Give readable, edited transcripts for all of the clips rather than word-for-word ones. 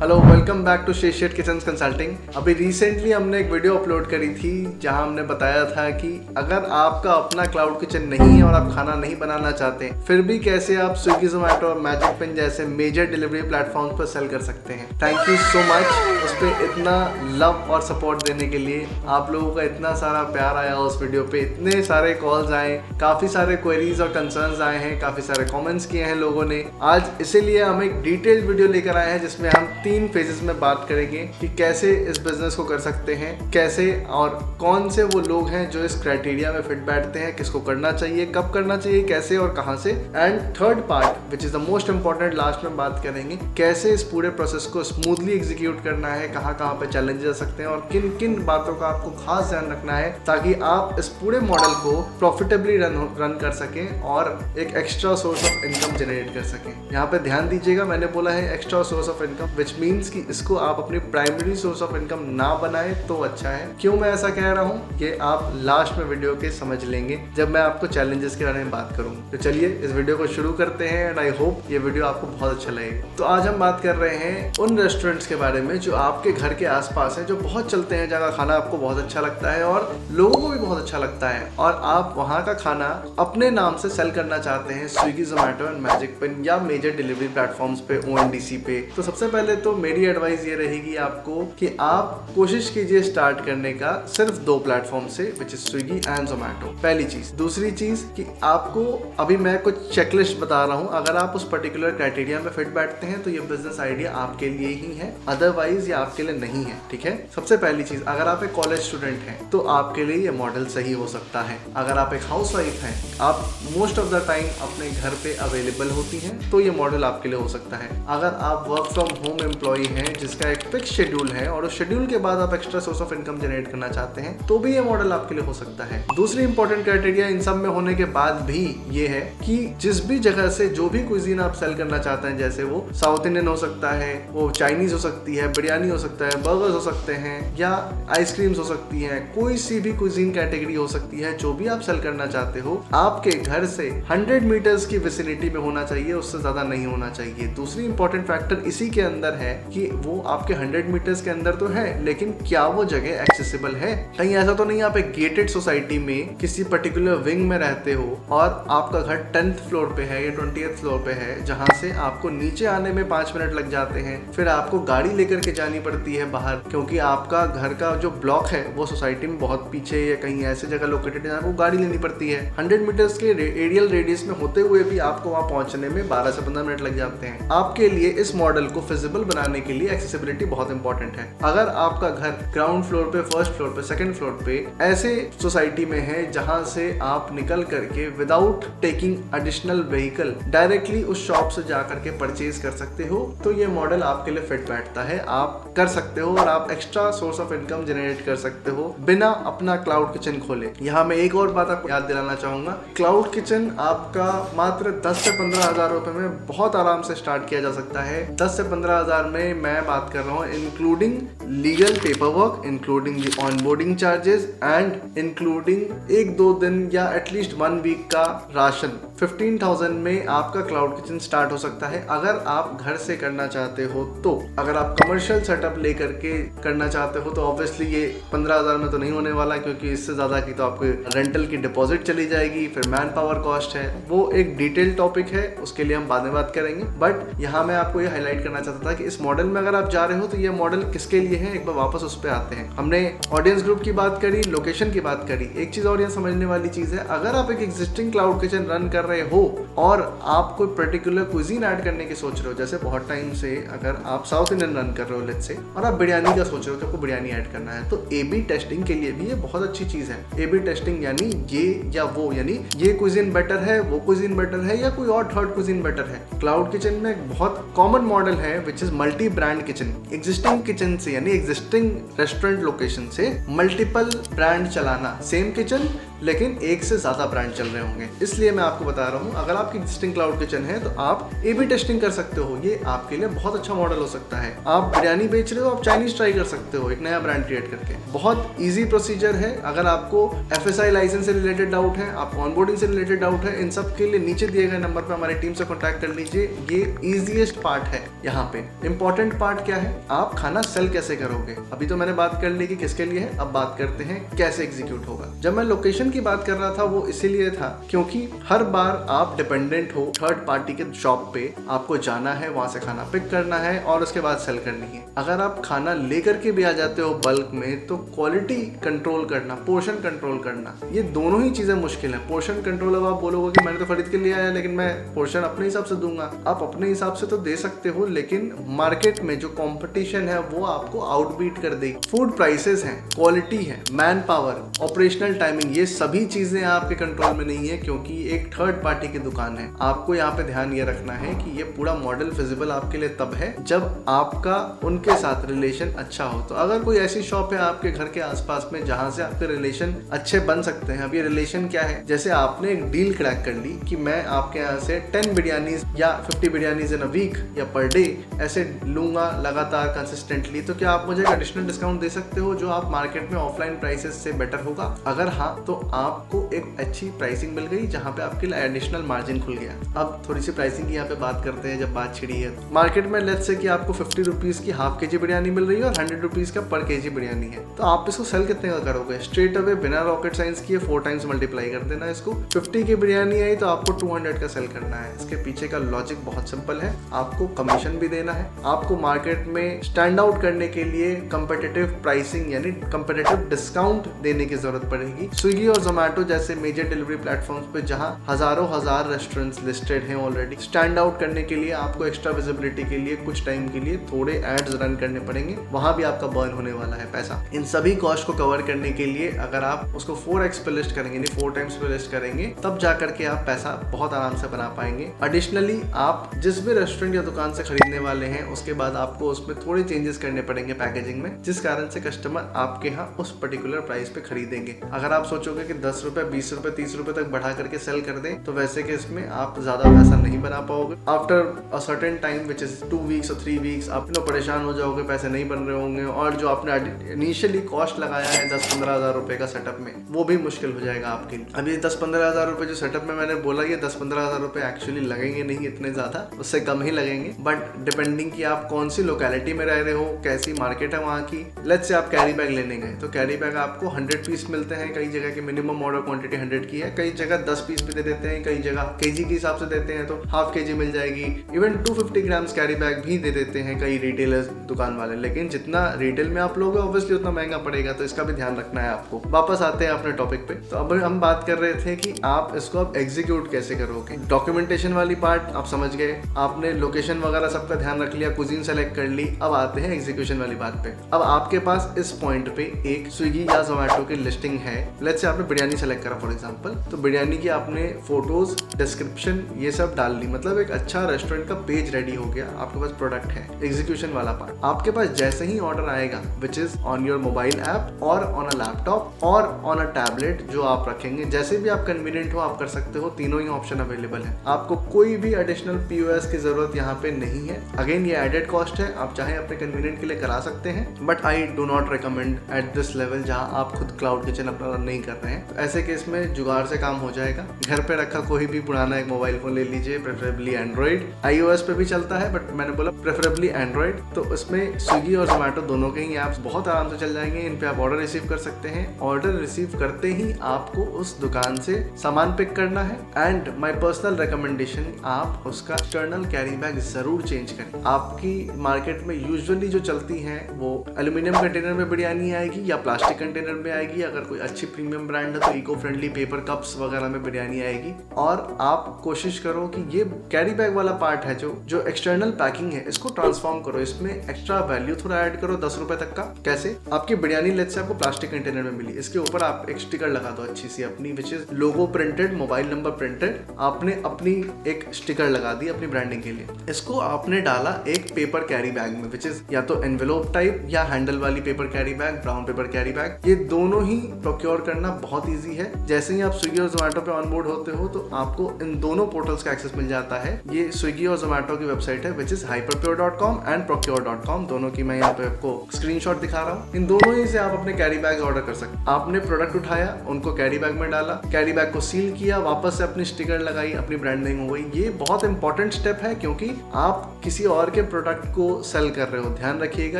Hello, welcome back to chef kitchen consulting. अभी recently हमने एक वीडियो अपलोड करी थी जहां हमने बताया था कि अगर आपका अपना क्लाउड किचन नहीं है और आप खाना नहीं बनाना चाहते, फिर भी कैसे आप स्विगी जोमेटो और मैजिक पिन जैसे मेजर डिलीवरी प्लेटफॉर्म्स पर सेल कर सकते हैं। थैंक यू सो मच उस पर इतना लव और सपोर्ट देने के लिए। आप लोगों का इतना सारा प्यार आया उस वीडियो पे, इतने सारे कॉल्स आए, काफ़ी सारे क्वेरीज और कंसर्न्स आए हैं, काफ़ी सारे कॉमेंट्स किए हैं लोगों ने। आज इसीलिए हम एक डिटेल्ड वीडियो लेकर आए हैं जिसमें हम 3 फेजेस में बात करेंगे कि कैसे इस बिजनेस को कर सकते हैं, कैसे और कौन से वो लोग हैं जो इस क्राइटेरिया में फिट बैठते हैं, किसको करना चाहिए, कब करना चाहिए, कैसे और कहां से। And third part which is the most important, last में बात करेंगे कैसे इस पूरे प्रोसेस को स्मूथली एग्जीक्यूट करना है, कहां कहां पे चैलेंजेस आ सकते हैं और किन किन बातों का आपको खास ध्यान रखना है ताकि आप इस पूरे मॉडल को प्रॉफिटेबली रन कर सकें और एक extra source of income generate कर सकें। यहाँ पे ध्यान दीजिएगा, मैंने बोला है extra source of income, which means कि इसको आप अपनी प्राइमरी सोर्स ऑफ इनकम ना बनाए तो अच्छा है। क्यों मैं ऐसा कह रहा हूँ ये आप लास्ट में वीडियो के समझ लेंगे जब मैं आपको चैलेंजेस के बारे में बात करूँगा। तो चलिए इस वीडियो को शुरू करते हैं एंड आई होप ये वीडियो आपको बहुत अच्छा लगेगा। तो आज हम बात कर रहे हैं उन रेस्टोरेंट्स के बारे में जो आपके घर के आसपास है, जो बहुत चलते हैं, जगह खाना आपको बहुत अच्छा लगता है और लोगों को भी बहुत अच्छा लगता है और आप वहाँ का खाना अपने नाम से सेल करना चाहते हैं Swiggy Zomato and magic pin या मेजर डिलीवरी प्लेटफॉर्म्स पे, ONDC पे। तो सबसे पहले तो मेरी एडवाइस ये रहेगी आपको कि आप कोशिश कीजिए स्टार्ट करने का सिर्फ 2 प्लेटफॉर्म से, which is Swiggy and Zomato. पहली चीज। दूसरी चीज कि आपको अभी मैं कुछ चेकलिस्ट बता रहा हूँ, अगर आप उस पर्टिकुलर क्राइटेरिया में फिट बैठते हैं तो ये बिजनेस आइडिया आपके लिए ही है, अदरवाइज ये आपके लिए नहीं है। ठीक है। सबसे पहली चीज, अगर आप एक कॉलेज स्टूडेंट हैं तो आपके लिए ये मॉडल सही हो सकता है। अगर आप एक हाउस वाइफ हैं, आप मोस्ट ऑफ द टाइम अपने घर पे अवेलेबल होती हैं, तो ये मॉडल आपके लिए हो सकता है। अगर आप वर्क फ्रॉम होम एम्प्लॉई हैं जिसका एक फिक्स शेड्यूल है और उस शेड्यूल के बाद आप extra source of income generate करना चाहते हैं तो भी ये मॉडल आपके लिए हो सकता है। दूसरी इंपॉर्टेंट क्राइटेरिया इन सब में होने के बाद भी ये है कि जिस भी जगह से जो भी कुजीन आप सेल करना चाहते हैं, जैसे वो साउथ इंडियन हो सकता है, वो चाइनीज हो सकती है, बिरयानी हो सकता है, बर्गर्स हो सकते हैं या आइसक्रीम्स हो सकती है, कोई सी भी कुजीन कैटेगरी हो सकती है, जो भी आप सेल करना चाहते हो आपके घर से 100 मीटर्स की विसिनिटी में होना चाहिए, उससे ज्यादा नहीं होना चाहिए। दूसरी इंपॉर्टेंट फैक्टर इसी के अंदर है कि वो आपके 100 मीटर्स के अंदर तो है, लेकिन क्या वो जगह एक्सेसिबल है। कहीं ऐसा तो नहीं आप एक गेटेड सोसाइटी में किसी पर्टिकुलर विंग में रहते हो और आपका घर 10th फ्लोर पे है या 20th फ्लोर पे है, जहां से आपको नीचे आने में 5 मिनट लग जाते हैं, फिर आपको गाड़ी लेकर के जानी पड़ती है बाहर, क्योंकि आपका घर का जो ब्लॉक है वो सोसाइटी में बहुत पीछे या कहीं ऐसे जगह लोकेटेड है, आपको गाड़ी लेनी पड़ती है। 100 मीटर्स के एरियल रेडियस में होते हुए भी आपको वहां पहुंचने में 12 से 15 मिनट लग जाते हैं। आपके लिए इस मॉडल को फिजिबल बनाने के लिए एक्सेसिबिलिटी बहुत इंपॉर्टेंट है। अगर आपका घर ग्राउंड फ्लोर पे, फर्स्ट फ्लोर पे, सेकंड फ्लोर पे ऐसे सोसाइटी में है जहां से आप निकल करके without taking additional vehicle directly उस शॉप से जाकर के परचेज कर सकते हो, तो ये मॉडल आपके लिए फिट बैठता है। आप कर सकते हो और आप extra source of income generate कर सकते हो बिना अपना क्लाउड किचन खोले। यहाँ मैं एक और बात आपको याद दिलाना चाहूंगा, क्लाउड किचन आपका मात्र 10 से 15 हजार रुपए में बहुत आराम से स्टार्ट किया जा सकता है। 10 से 15 हजार में मैं बात कर रहा हूँ including legal paper work, including the onboarding charges and including 1-2 दिन या एटलीस्ट 1 वीक का राशन। 15,000 में आपका क्लाउड किचन स्टार्ट हो सकता है अगर आप घर से करना चाहते हो। तो अगर आप कमर्शियल सेटअप लेकर के करना चाहते हो तो ऑब्वियसली ये 15,000 में तो नहीं होने वाला, क्योंकि इससे ज्यादा की तो आपको रेंटल की डिपॉजिट चली जाएगी, फिर मैन पावर कॉस्ट है, वो एक डिटेल टॉपिक है, उसके लिए हम बाद में बात करेंगे। बट यहाँ मैं आपको ये हाईलाइट करना चाहता था कि इस मॉडल में अगर आप जा रहे हो तो ये मॉडल किसके लिए है, एक बार वापस उस पर आते हैं। हमने ऑडियंस ग्रुप की बात करी, लोकेशन की बात करी। एक चीज और यहाँ समझने वाली चीज है, अगर आप एक एग्जिस्टिंग क्लाउड किचन रन कर रहे हो और आप कोई पर्टिकुलर कुजीन ऐड करने की सोच रहे हो, जैसे बहुत टाइम से अगर आप साउथ इंडियन रन कर रहे हो लेट्स से, और आप बिरयानी का सोच रहे हो कि आपको बिरयानी ऐड करना है, तो A/B टेस्टिंग के लिए भी ये बहुत अच्छी चीज है। A/B टेस्टिंग यानी ये या वो, यानी ये कुजीन बेटर है, वो कुजीन बेटर है या कोई और थर्ड कुजीन बेटर है। क्लाउड किचन में एक बहुत कॉमन मॉडल है which is multi brand kitchen. Existing kitchen से यानी एग्जिस्टिंग रेस्टोरेंट लोकेशन से मल्टीपल ब्रांड चलाना, सेम किचन लेकिन एक से ज्यादा ब्रांड चल रहे होंगे। इसलिए मैं आपको बता रहा हूँ, अगर आपकी एग्जिस्टिंग क्लाउड किचन है तो आप A/B टेस्टिंग कर सकते हो। ये आपके लिए बहुत अच्छा मॉडल हो सकता है। आप बिरयानी बेच रहे हो, आप चाइनीज ट्राई कर सकते हो एक नया ब्रांड क्रिएट करके। बहुत ईजी प्रोसीजर है। अगर आपको FSI लाइसेंस से रिलेटेड डाउट है, आपको ऑनबोर्डिंग से रिलेटेड डाउट है, इन सब के लिए नीचे दिए गए नंबर पर हमारी टीम से कॉन्टैक्ट कर लीजिए। ये ईजीएस्ट पार्ट है। यहाँ पे इंपॉर्टेंट पार्ट क्या है, आप खाना सेल कैसे करोगे। अभी तो मैंने बात कर ली कि किसके लिए है, अब बात करते हैं कैसे एग्जीक्यूट होगा। जब मैं लोकेशन की बात कर रहा था वो इसीलिए था क्योंकि हर बार आप डिपेंडेंट हो थर्ड पार्टी के शॉप पे, आपको जाना है, वहां से खाना पिक करना है और उसके बाद सेल करनी है। अगर आप खाना लेकर के भी आ जाते हो बल्क में, तो क्वालिटी कंट्रोल करना, पोर्शन कंट्रोल करना, ये दोनों ही चीजें मुश्किल है। पोर्शन कंट्रोल, अब आप बोलोगे कि मैंने तो खरीद के लिए आया लेकिन मैं पोर्शन अपने हिसाब से दूंगा। आप अपने हिसाब से तो दे सकते हो, लेकिन मार्केट में जो कंपटीशन है वो आपको आउटबीट कर देगी। फूड प्राइसेस हैं, क्वालिटी है, मैन पावर, ऑपरेशनल टाइमिंग, ये सभी चीजें आपके कंट्रोल में नहीं है क्योंकि एक थर्ड पार्टी की दुकान है। आपको यहाँ पे ध्यान ये रखना है कि ये पूरा मॉडल फिजिबल आपके लिए तब है जब आपका उनके साथ रिलेशन अच्छा हो। तो अगर कोई ऐसी शॉप है आपके घर के आसपास में जहां से आपके रिलेशन अच्छे बन सकते हैं। अब ये रिलेशन क्या है, जैसे आपने एक डील क्रैक कर ली कि मैं आपके यहाँ से 10 बिरयानीज या 50 बिरयानीज इन अ वीक या पर डे ऐसे लूंगा लगातार कंसिस्टेंटली, तो क्या आप मुझे एडिशनल डिस्काउंट दे सकते हो जो आप मार्केट में ऑफलाइन प्राइसेस से बेटर होगा। अगर हाँ, तो आपको एक अच्छी प्राइसिंग मिल गई जहाँ पे आपके लिए एडिशनल मार्जिन खुल गया। अब थोड़ी सी प्राइसिंग की यहाँ पे बात करते हैं। जब बात छिड़ी है मार्केट में, लेट्स से कि आपको 50 रुपीज की हाफ केजी बिरयानी मिल रही है और 100 रुपीज का पर केजी बिरयानी है, तो आप इसको सेल कितने का करोगे। स्ट्रेट अवे बिना रॉकेट साइंस किए 4 टाइम्स मल्टीप्लाई कर देना इसको। 50 की बिरयानी आई तो आपको 200 का सेल करना है। इसके पीछे का लॉजिक बहुत सिंपल है, आपको कमीशन भी देना है, आपको मार्केट में स्टैंड आउट करने के लिए कंपेटिटिव प्राइसिंग यानी कंपेटिटिव डिस्काउंट देने की जरूरत पड़ेगी। स्विगी और जोमैटो जैसे मेजर डिलीवरी प्लेटफॉर्म्स पे जहां हजारों हजार रेस्टोरेंट्स लिस्टेड हैं ऑलरेडी, स्टैंड आउट करने के लिए आपको एक्स्ट्रा विजिबिलिटी के लिए कुछ टाइम के लिए थोड़े एड्स रन करने पड़ेंगे। वहां भी आपका बर्न होने वाला है पैसा। इन सभी कॉस्ट को कवर करने के लिए अगर आप उसको 4x पे लिस्ट करेंगे, यानी 4 टाइम्स पे लिस्ट करेंगे, तब जाकर के आप पैसा बहुत आराम से बना पाएंगे। एडिशनली आप जिस भी रेस्टोरेंट या दुकान से खरीदने वाले हैं उसके बाद आपको उसमें थोड़े चेंजेस करने पड़ेंगे पैकेजिंग में, जिस कारण से कस्टमर आपके यहाँ उस पर्टिकुलर प्राइस पे खरीदेंगे। अगर आप सोचोगे कि 10 रुपए, 20 रुपए, 30 रुपए तक बढ़ा करके सेल कर दें, तो वैसे केस में आप ज्यादा पैसा नहीं बना पाओगे। After a certain time which is 2 weeks और 3 वीक्स आप परेशान हो जाओगे, पैसे नहीं बन रहे होंगे और जो आपने इनिशियली कॉस्ट लगाया है 10-15 हजार रुपए का सेटअप में, वो भी मुश्किल हो जाएगा आपके लिए। अब ये 10-15 हजार रुपए जो सेटअप में मैंने बोला, ये 10-15 हजार रुपए एक्चुअली लगेंगे नहीं इतने ज्यादा, उससे कम ही लगेंगे। बट डिपेंडिंग कि आप कौन सी लोकेलिटी में रह रहे हो, कैसी मार्केट है वहाँ की। लेट्स से आप कैरी बैग लेने गए तो कैरी बैग आपको 100 पीस मिलते हैं, कई जगह की मिनिमम ऑर्डर क्वांटिटी 100 की है, कई जगह 10 पीस भी दे देते हैं, कई जगह केजी के हिसाब से देते हैं तो हाफ केजी मिल जाएगी। इवन 250 ग्राम्स कैरी बैग भी दे देते हैं कई रिटेलर्स दुकान वाले, लेकिन जितना रिटेल में आप लोगे ऑब्वियसली उतना महंगा पड़ेगा, तो इसका भी ध्यान रखना है आपको। वापस आते हैं अपने टॉपिक पे। तो अब हम बात कर रहे थे कि आप इसको अब एग्जीक्यूट कैसे करोगे। डॉक्यूमेंटेशन वाली पार्ट आप समझ गए, आपने लोकेशन वगैरह सबका ध्यान रख लिया, कुजीन सेलेक्ट कर ली। अब आते हैं एग्जीक्यूशन वाली बात पे। अब आपके पास इस पॉइंट पे एक स्विगी या जोमैटो की लिस्टिंग है। लेट्स से आपने बिरयानी सेलेक्ट करा फॉर एग्जांपल, तो बिरयानी की आपने फोटोज, डिस्क्रिप्शन ये सब डाल ली, मतलब एक अच्छा रेस्टोरेंट का पेज रेडी हो गया, आपके पास प्रोडक्ट है। एग्जीक्यूशन वाला पार्ट आपके पास जैसे ही ऑर्डर आएगा, which is on your mobile app और ऑन अ लैपटॉप और ऑन अ टैबलेट, जो आप रखेंगे, जैसे भी आप कन्वीनियंट हो आप कर सकते हो, तीनों ही ऑप्शन अवेलेबल है। आपको कोई भी एडिशनल POS की जरूरत यहाँ पे नहीं है। अगेन ये एडेड कॉस्ट है, आप चाहे अपने कन्वीनियंट के लिए करा सकते हैं, but I do not recommend at this level जहाँ आप खुद क्लाउड किचन अपना रन नहीं कर रहे हैं। तो ऐसे केस में जुगाड़ से काम हो जाएगा। घर पे रखा कोई भी पुराना एक मोबाइल फोन ले लीजिए, प्रेफरेबली एंड्रॉइड, iOS पे भी चलता है बट मैंने बोला प्रेफरेबली एंड्रॉइड। तो उसमें स्विगी और जोमैटो दोनों के ही ऐप्स बहुत आराम से चल जाएंगे। इन पे आप ऑर्डर रिसीव कर सकते हैं। ऑर्डर रिसीव करते ही आपको उस दुकान से सामान पिक करना है। एंड माय पर्सनल रिकमेंडेशन, आप उसका एक्सटर्नल कैरी बैग जरूर चेंज करें। आपकी मार्केट में यूजुअली जो चलती हैं वो एल्यूमिनियम कंटेनर में बिरयानी आएगी या प्लास्टिक कंटेनर में आएगी। अगर कोई अच्छी प्रीमियम ब्रांड है तो इको फ्रेंडली पेपर कप्स वगैरह में बिरयानी आएगी। और आप कोशिश करो कि ये कैरी बैग वाला पार्ट है, जो एक्सटर्नल पैकिंग है, इसको ट्रांसफॉर्म करो, इसमें एक्स्ट्रा वैल्यू थोड़ा ऐड करो 10 रुपए तक का। कैसे? आपकी बिरयानी लेट्स से आपको प्लास्टिक कंटेनर में मिली, इसके ऊपर आप एक स्टिकर लगा दो अच्छी सी अपनी, which is logo printed, mobile number printed. आपने अपनी एक स्टिकर लगा दी अपनी ब्रांडिंग के लिए। इसको आपने डाला एक पेपर कैरी बैग में, विच इज या तो एनवेलोप टाइप या हैंडल वाली paper carry bag, brown paper carry bag. ये दोनों ही प्रोक्योर करना बहुत ईजी है। जैसे ही आप स्विगी और जोमेटो पे ऑनबोर्ड होते हो तो आपको इन दोनों पोर्टल्स का एक्सेस मिल जाता है। ये स्विगी और जोमेटो की वेबसाइट है which is hyperpure.com and procure.com। दोनों की मैं यहाँ पे आपको स्क्रीनशॉट दिखा रहा हूँ। इन दोनों ही से आप अपने कैरी बैग ऑर्डर कर सकते हैं। आपने प्रोडक्ट उठाया, उनको कैरी बैग में डाला, कैरी बैग को सील किया, वापस से अपनी स्टिकर लगाई, अपनी ब्रांडिंग हो गई। ये बहुत इंपॉर्टेंट स्टेप है क्योंकि आप किसी और के प्रोडक्ट को सेल कर रहे हो। ध्यान रखिएगा,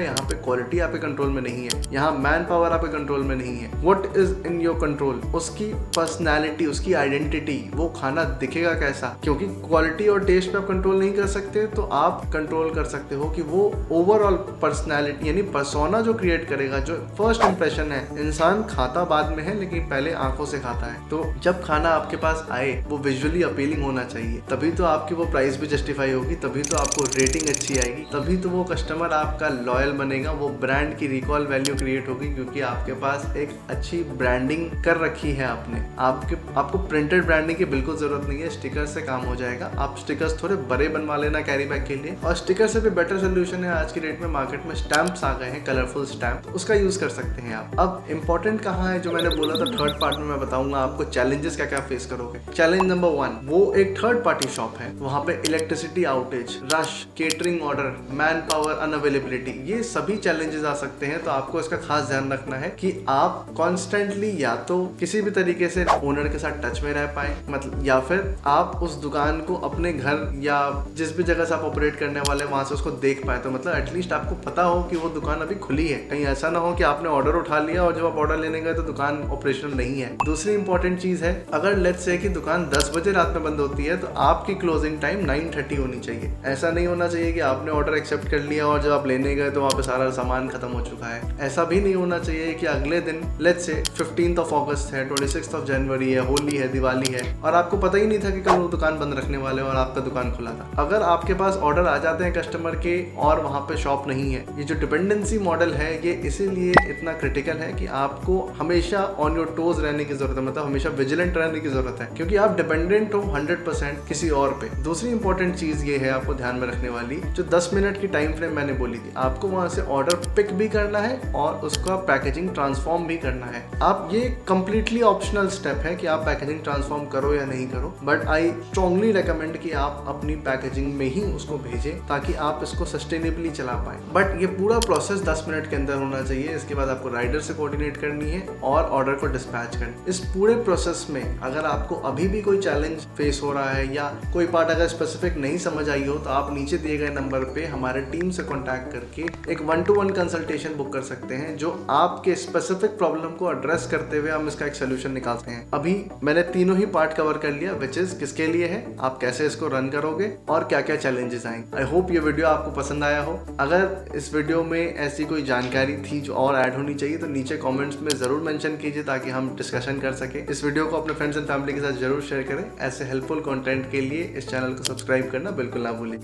यहाँ पे क्वालिटी आपके कंट्रोल में नहीं है, यहाँ मैन पावर आपके कंट्रोल में नहीं है। What is in your control? उसकी पर्सनैलिटी, उसकी आइडेंटिटी, वो खाना दिखेगा कैसा। क्योंकि क्वालिटी और टेस्ट पे आप कंट्रोल नहीं कर सकते तो आप कंट्रोल कर सकते हो कि वो ओवरऑल पर्सनैलिटी यानी पर्सोना जो क्रिएट करेगा, जो फर्स्ट इंप्रेशन है। इंसान खाता बाद में है लेकिन पहले आंखों से खाता है। तो जब खाना आपके पास आए वो विजुअली अपीलिंग होना चाहिए, तभी तो आपकी वो प्राइस भी जस्टिफाई होगी, तभी तो आपको रेटिंग अच्छी आएगी, तभी तो वो कस्टमर आपका लॉयल बनेगा, वो ब्रांड की रिकॉल वैल्यू क्रिएट होगी क्योंकि आपके पास एक अच्छी ब्रांडिंग कर रखी है आपने। आपको प्रिंटेड ब्रांडिंग की बिल्कुल जरूरत नहीं है, स्टिकर से काम हो जाएगा। आप स्टिकर्स थोड़े बड़े बनवा लेना कैरी बैग के लिए, और स्टिकर से भी बेटर सोल्यूशन है आज की डेट में मार्केट में स्टैंप्स आ गए हैं, कलरफुल स्टैंप, उसका यूज कर सकते हैं आप। अब इंपॉर्टेंट कहाँ है, जो मैंने बोला था थर्ड पार्ट में मैं बताऊंगा आपको चैलेंजेस क्या क्या फेस करोगे। चैलेंज नंबर 1, वो एक थर्ड पार्टी शॉप है, वहां पे electricity outage, rush, catering order, man power unavailability, ये सभी चैलेंजेस आ सकते हैं। तो आपको इसका खास ध्यान रखना है कि आप कॉन्स्टेंटली या तो किसी भी तरीके से ओनर के साथ टच में रह पाए, मतलब या फिर आप उस दुकान को अपने घर या जिस भी जगह से आप ऑपरेट करने वाले वहां से उसको देख पाए। तो मतलब एटलीस्ट आपको पता हो कि वो दुकान अभी खुली है। कहीं ऐसा ना हो कि आपने ऑर्डर उठा लिया और जब आप ऑर्डर लेने गए तो दुकान ऑपरेशनल नहीं है। दूसरी इंपॉर्टेंट चीज है, अगर लेट्स से कि दुकान 10 बजे रात में बंद होती है तो आपकी क्लोजिंग टाइम 9:30 होनी चाहिए। ऐसा नहीं होना चाहिए कि आपने ऑर्डर एक्सेप्ट कर लिया और जब आप लेने गए तो वहाँ पे सारा सामान खत्म हो चुका है। ऐसा भी नहीं होना चाहिए कि अगले दिन लेट्स से 15 अगस्त है, 26 जनवरी है, होली है, दिवाली है और आपको पता ही नहीं था कि कल वो दुकान बंद रखने वाले और आपका दुकान खुला था। अगर आपके पास ऑर्डर आ जाते हैं कस्टमर के और वहाँ पे शॉप नहीं है, ये जो डिपेंडेंसी मॉडल है ये इसीलिए इतना क्रिटिकल है कि आपको हमेशा ऑन योर टोज रहने की जरूरत है, मतलब हमेशा विजिलेंट रहने की जरूरत है क्योंकि आप डिपेंडेंट हो 100% किसी और पे। दूसरी इंपॉर्टेंट चीज ये है आपको ध्यान में रखने वाली, जो 10 मिनट की टाइम फ्रेम मैंने बोली थी, आपको वहां से ऑर्डर पिक भी करना है और उसका पैकेजिंग ट्रांसफॉर्म भी करना है। आप ये कंप्लीटली ऑप्शनल स्टेप है कि आप पैकेजिंग ट्रांसफॉर्म करो या नहीं करो, बट आई स्ट्रांगली रेकमेंड कि आप अपनी पैकेजिंग में ही उसको भेजें ताकि आप इसको सस्टेनेबली चला पाए। बट ये पूरा प्रोसेस 10 मिनट के अंदर होना चाहिए। इसके बाद आपको राइडर से कोऑर्डिनेट करनी है और ऑर्डर को डिस्पैच करनी। इस पूरे प्रोसेस में अगर आपको अभी भी कोई चैलेंज फेस हो रहा है या कोई पार्ट अगर स्पेसिफिक नहीं समझ आई हो तो आप नीचे दिए गए नंबर पे हमारे टीम से कॉन्टैक्ट करके एक 1-to-1 कंसल्टेशन बुक कर सकते हैं, जो आपके स्पेसिफिक प्रॉब्लम को एड्रेस करते हुए हम इसका एक सोल्यूशन निकालते हैं। अभी मैंने तीनों ही पार्ट कवर कर लिया, विच इज किसके लिए है, आप कैसे इसको रन करोगे और क्या क्या चैलेंजेस आएंगे। आई होप ये वीडियो आपको पसंद आया हो। अगर इस वीडियो में ऐसी कोई जानकारी थी जो और ऐड होनी चाहिए तो नीचे कमेंट्स में जरूर मेंशन कीजिए ताकि हम डिस्कशन कर सके। इस वीडियो को अपने फ्रेंड्स एंड फैमिली के साथ जरूर शेयर करें। ऐसे हेल्पफुल कंटेंट के लिए इस चैनल को सब्सक्राइब करना बिल्कुल ना भूलें।